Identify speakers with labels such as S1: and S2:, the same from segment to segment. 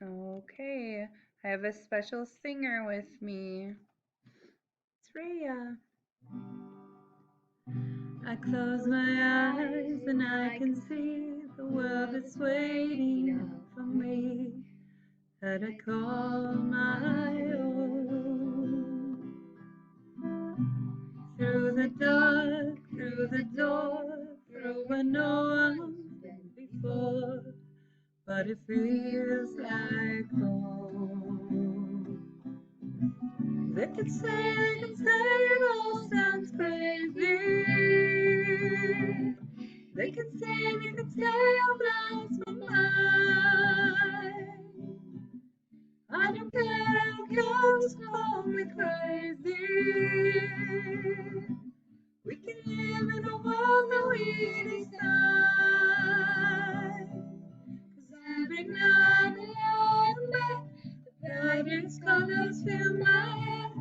S1: Okay, I have a special singer with me. It's Rhea. I close my eyes and I can see the world is waiting up for me that I call my own. Through the dark, through the door, through where no one's been before, but it feels like home. They could say it all sounds crazy. They could say I've lost my mind. I don't care, just call me crazy. We can live in a world that we decide. 'Cause every night I lie in bed, the brightest colors fill my head.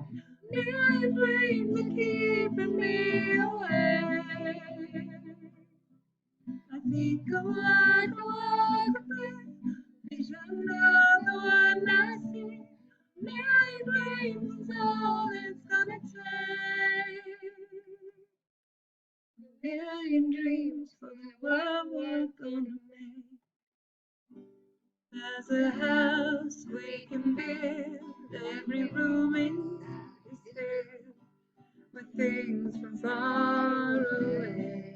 S1: Million dreams are keeping me awake. I think of what could be, vision of the one I see. Million dreams is all it's gonna take. Million dreams for the world we're gonna make. There's a house we can build, every room inside is filled with things from far away.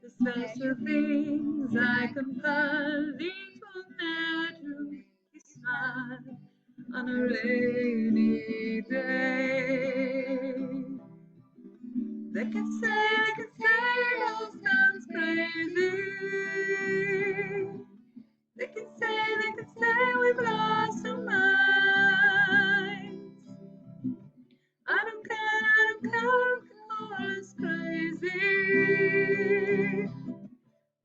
S1: The special things I compile, these will never make you smile on a rainy day. They could say it all sounds crazy. They could say we've lost our minds. I don't care, call us crazy.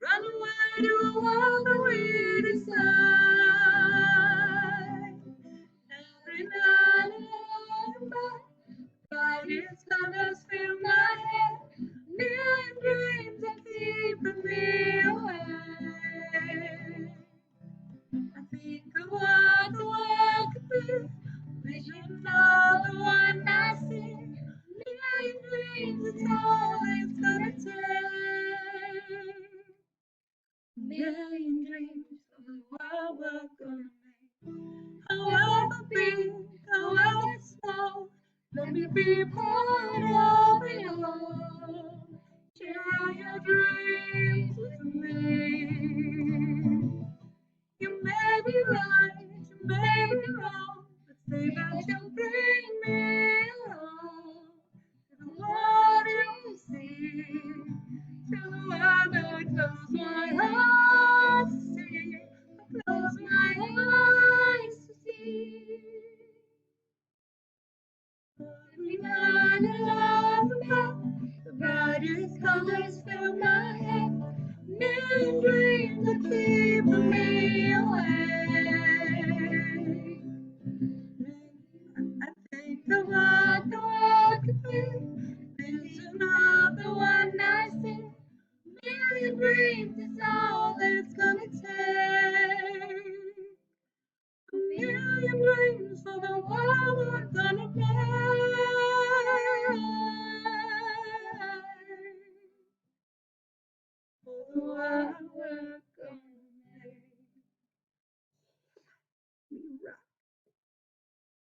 S1: Run away to a world that we decide. Every night I'm back, brightest colors fill my head. Million dreams are keeping me awake. I think of what the world could be, vision of the one I see. Million dreams, it's all it's gonna take. Million dreams of the world we're gonna make. However big, however small, let me be part of it all. Share your dreams with me. You may be right, you may be wrong, but say that you'll bring me along to the world you see, to the world that I close my heart to see, I close my eyes to see. Every night I lie above, the brightest colors fill my head. Million dreams are keeping me awake. I think of what the world could be, vision of the one I see. Million dreams is all it's gonna take. A million dreams for the world.